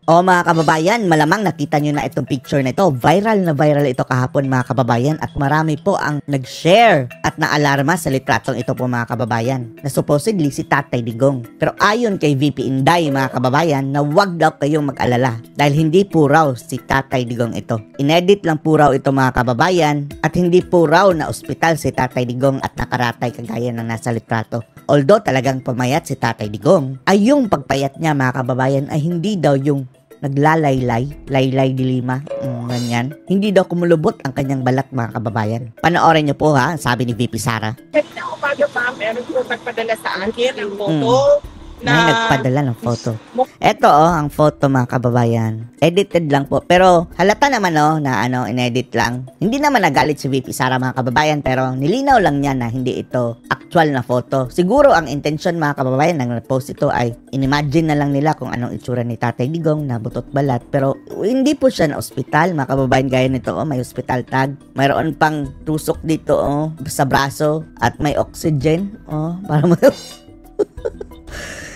O mga kababayan, malamang nakita nyo na itong picture na ito. Viral na viral ito kahapon mga kababayan at marami po ang nag-share at naalarma sa litratong ito po mga kababayan na supposedly si Tatay Digong. Pero ayon kay VP Inday mga kababayan na wag daw kayong mag-alala dahil hindi po raw si Tatay Digong ito. Inedit lang po raw ito mga kababayan at hindi po raw na ospital si Tatay Digong at nakaratay kagaya ng nasa litrato. Although talagang pumayat si Tatay Digong, ay yung pagpayat niya mga kababayan ay hindi daw yung naglalaylay, laylay dilima, ganyan. Hindi daw kumulubot ang kanyang balat mga kababayan. Panoorin niyo po ha, sabi ni VP Sara. Na umaga pa, meron po nagpadala sa akin ang photo May nagpadala ng photo. Ito ang photo mga kababayan. Edited lang po. Pero halata naman na inedit lang. Hindi naman nagalit si VP Sara mga kababayan pero nilinaw lang niya na hindi ito actual na photo. Siguro ang intention mga kababayan ng post ito ay inimagine na lang nila kung anong itsura ni Tatay Digong na butot balat. Pero hindi po siya na ospital mga kababayan gaya nito. May hospital tag. Mayroon pang tusok dito sa braso at may oxygen. Para mo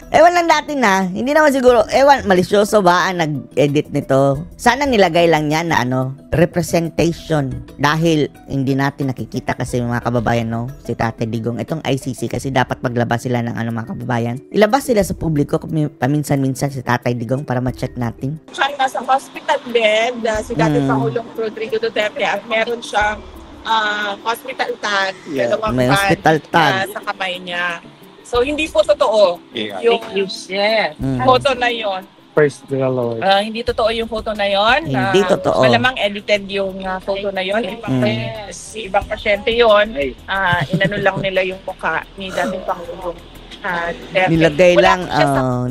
Ewan lang natin na, hindi naman siguro, malisyoso ba ang nag-edit nito? Sana nilagay lang niya na representation. Dahil hindi natin nakikita kasi mga kababayan, si Tatay Digong. Itong ICC kasi dapat maglabas sila ng mga kababayan. Ilabas sila sa publiko paminsan-minsan si Tatay Digong para ma-check natin. Siya nasa hospital bed, si dating Pangulong Rodrigo Duterte at meron siyang hospital tag, dalawang may hospital tag sa kamay niya. So, hindi po totoo yung photo na yon. Praise the Lord. Hindi totoo yung photo na yon. Hindi totoo. Malamang edited yung photo na yon. Ibang pasyente yon. Inano lang nila yung mukha ni dating Pangulong.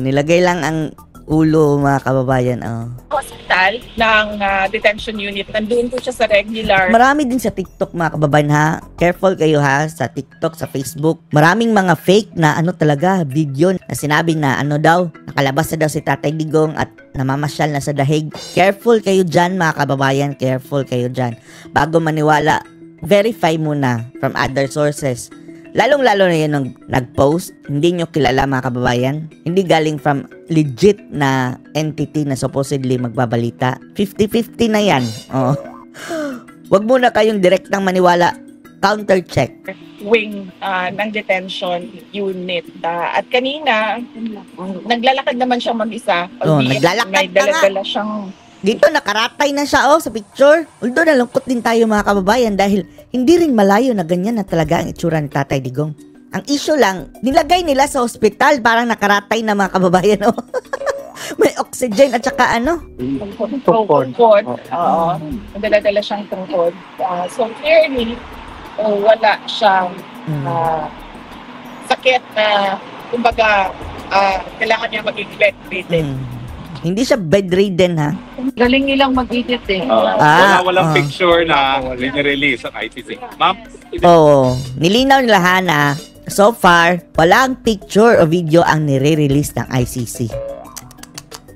Nilagay lang ang ulo mga kababayan. Hospital ng detention unit. Nandun po siya sa regular. Marami din sa TikTok mga kababayan ha. Careful kayo ha sa TikTok, sa Facebook. Maraming mga fake na talaga video na sinabing na daw, nakalabas na daw si Tatay Digong at namamasyal na sa dahig. Careful kayo dyan mga kababayan. Careful kayo dyan. Bago maniwala, verify muna from other sources. Lalong-lalo na yun nung nag-post, hindi nyo kilala mga kababayan. Hindi galing from legit na entity na supposedly magbabalita. 50-50 na yan. Wag muna kayong direktang maniwala. Counter-check. Wing ng detention unit. At kanina, naglalakad naman siya mag-isa. Naglalakad may dala-dala siyang... Dito nakaratay na siya sa picture. Although nalungkot din tayo mga kababayan dahil hindi rin malayo na ganyan na talaga ang itsura ni Tatay Digong. Ang issue lang, nilagay nila sa ospital parang nakaratay na mga kababayan. May oxygen at saka tungkod. Oo. Dala-dala siyang tungkod. So clearly, wala siyang sakit na kumbaga kailangan niya maging bedridden. Hindi siya bedridden ha. Galing nilang mag-edit Walang picture na nire-release ang ICC. Ma'am? Nilinaw nila na so far, walang picture o video ang nire-release ng ICC.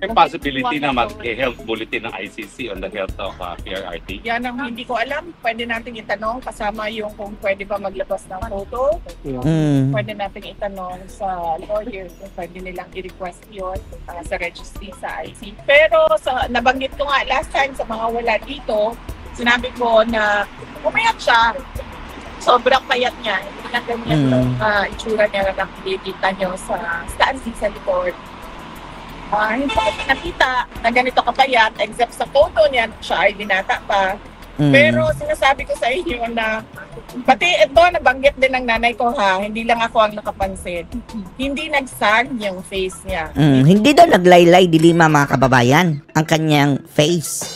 May possibility na mag-health bulletin ng ICC on the health of PRRT? Yan ang hindi ko alam. Pwede natin itanong kasama yung kung pwede ba maglabas ng photo. Pwede natin itanong sa lawyer kung pwede nilang i-request yun sa registry sa ICC. Pero nabanggit ko nga last time sa mga wala dito, sinabi ko na umayat siya. Sobrang payat niya. Hindi na ganyan itsura niya na nakikita niyo sa stansi sa likod. Hindi ko nakita na ganito kapayat except sa photo niya, siya ay binata pa. Pero sinasabi ko sa inyo na pati ito nabanggit din ng nanay ko hindi lang ako ang nakapansin. Hindi nagsag yung face niya. Hindi daw naglaylay dilima mga kababayan ang kanyang face.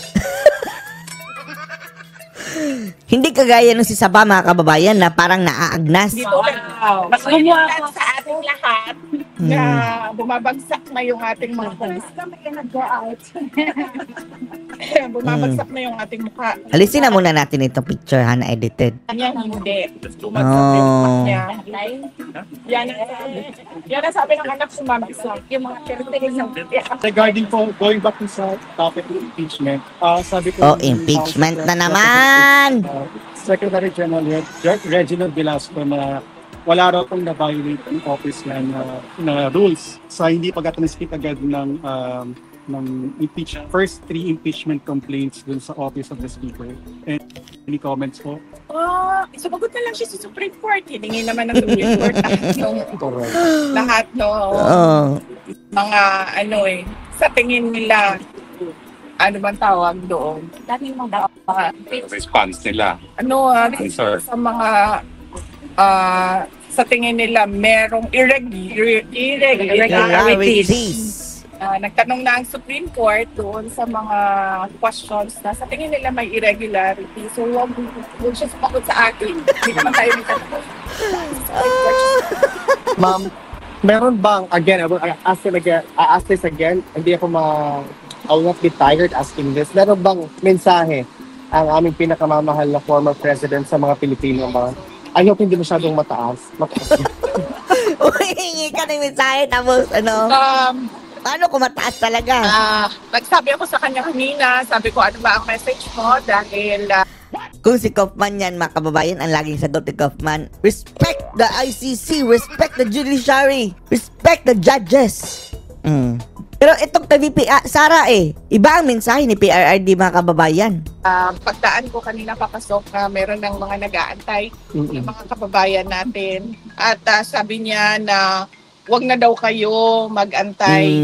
Hindi kagaya nung si Saba mga kababayan na parang naaagnas. Mas gumawa ko sa ating lahat na bumabagsak na yung ating mga bumabagsak na yung ating mukha. Alisin na muna natin itong picture na edited. Yan hindi. Bumagsak yung mukha niya. Yan ang sabi ng anak sumabagsak. Yung mga characteristics. Regarding going back to sa topic of impeachment, sabi ko... impeachment na naman! Secretary General Reginald Velasco na wala raw pong na-violate ng office na rules sa hindi pag-speak agad ng ng first 3 impeachment complaints dun sa Office of the Speaker. And any comments po? Sumagot na lang siya sa Supreme Court. Hiningi naman ng Supreme Court lahat no mga sa tingin nila ano bang tawag doon? Response nila. Answer. Sa mga sa tingin nila merong irregularities. Nagtanong na ang Supreme Court doon sa mga questions na sa tingin nila may irregularity. So, huwag siya sumagot sa akin. Hindi naman tayo nagtatanong. Ma'am, meron bang, again, I will ask this again, hindi ako I will not be tired asking this. Meron bang mensahe ang aming pinakamamahal na former president sa mga Pilipino ba? I hope hindi masyadong mataas. Hingi ka ng mensahe, tapos paano kung mataas talaga? Nagsabi ako sa kanya kanina, sabi ko ano ba ang message mo dahil kung si Kaufman yan, mga kababayan, ang laging sagot ni Kaufman, respect the ICC, respect the judiciary, respect the judges. Pero itong kay VP Sara iba ang mensahe ni PRRD, mga kababayan. Pagdaan ko kanina papasok na meron ng mga nag-aantay ng mga kababayan natin at sabi niya na wag na daw kayo mag-antay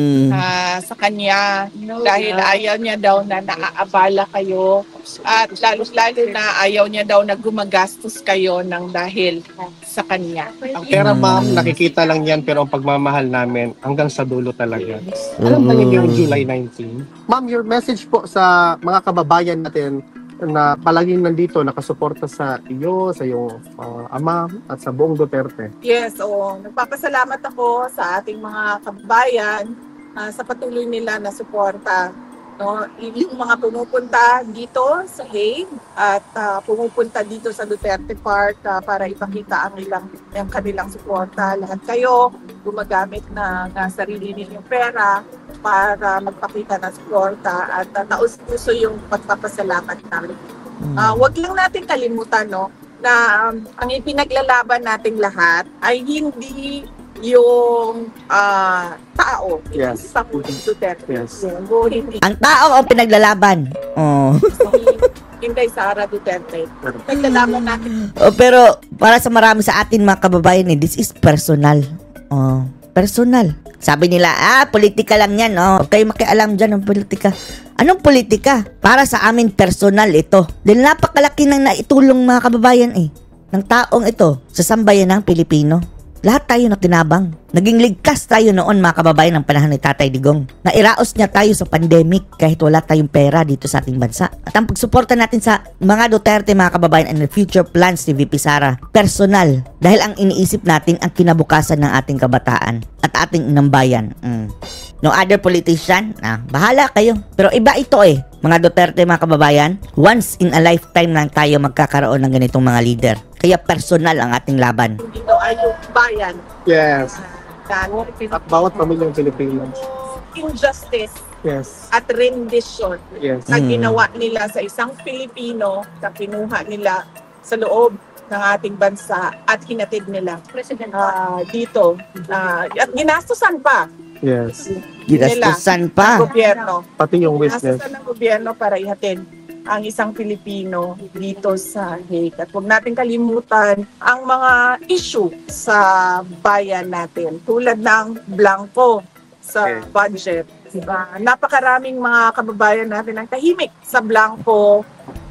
sa kanya dahil ayaw niya daw na naaabala kayo at lalo na ayaw niya daw na gumagastos kayo ng dahil sa kanya. Ang pera, ma'am, nakikita lang yan pero ang pagmamahal namin hanggang sa dulo talaga. Alam ba niyo yung July 19? Ma'am, your message po sa mga kababayan natin na palaging nandito, nakasuporta sa iyo, sa iyong ama at sa buong Duterte. Yes, nagpapasalamat ako sa ating mga kababayan sa patuloy nila na suporta. Yung mga pumupunta dito sa Hague at pumupunta dito sa Duterte Park para ipakita ang kanilang suporta. Lahat kayo gumagamit ng sarili ninyong pera para magpakita ng suporta at taus-puso yung pagpapasalamat namin. Huwag lang natin kalimutan na ang ipinaglalaban nating lahat ay hindi yung tao. Yes. Sa Duterte. Yes. Ang tao ang pinaglalaban. Hindi Sara Duterte. Pinaglalaban natin. Pero para sa marami sa atin, mga kababayan, this is personal. Personal. Sabi nila, politika lang yan. Huwag kayo makialam dyan ng politika. Anong politika? Para sa amin, personal ito. Dahil napakalaki nang naitulong, mga kababayan ng taong ito sa sambayan ng Pilipino. Lahat tayo nakinabang. Naging ligtas tayo noon, mga kababayan, ng panahon ni Tatay Digong. Nairaos niya tayo sa pandemic kahit wala tayong pera dito sa ating bansa. At ang pagsuporta natin sa mga Duterte, mga kababayan, and the future plans ni VP Sara, personal. Dahil ang iniisip natin ang kinabukasan ng ating kabataan at ating inambayan. No other politician, bahala kayo. Pero iba ito mga Duterte, mga kababayan. Once in a lifetime lang tayo magkakaroon ng ganitong mga leader. Kaya personal ang ating laban. Dito ay yung bayan. Yes. At bawat pamilyang Pilipino. Injustice. Yes. At rendition. Yes. Na ginawa nila sa isang Pilipino na kinuha nila sa loob ng ating bansa at hinatid nila dito. At ginastusan pa. Yes. Ginastusan pa. Ng gobyerno. Pati yung witness. Ginastusan ng gobyerno para ihatid ang isang Pilipino dito sa Hague. At huwag natin kalimutan ang mga issue sa bayan natin. Tulad ng blanco sa budget. Diba? Napakaraming mga kababayan natin ang tahimik sa blanco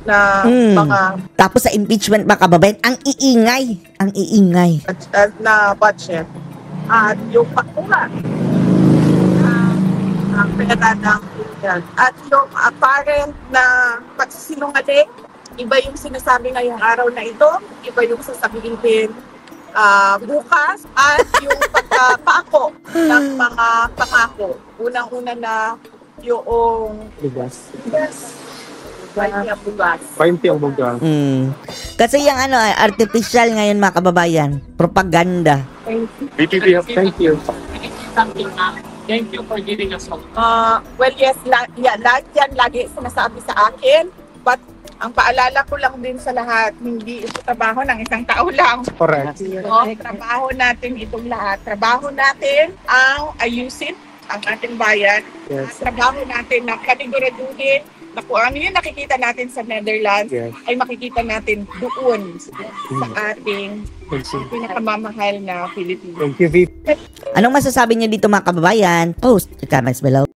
na mga... Tapos sa impeachment, mga kababayan, ang iingay. Ang iingay. Na budget. At yung pakuha ang pera ng yan. At yung apparent na pagsisinungaling, iba yung sinasabi ngayong araw na ito, iba yung sasabihin bukas, at yung pagpapako ng mga pangako. Unang-una na yung Bugas. 20 ang bugas. 20 ang bugas. Kasi yung artificial ngayon, mga kababayan, propaganda. BPP, thank you. Thank you for giving us hope. Well, yes, lahat yan lagi sinasabi sa akin. But ang paalala ko lang din sa lahat, hindi ito trabaho ng isang tao lang. Correct. Trabaho natin itong lahat. Trabaho natin ang ayusin ang ating bayan. Yes. Trabaho natin na paniguraduhin na kung ano yung nakikita natin sa Netherlands Yes. ay makikita natin doon sa ating pinakamamahal na Pilipinas. Thank you, VP. Anong masasabi niyo dito mga kababayan? Post your comments below.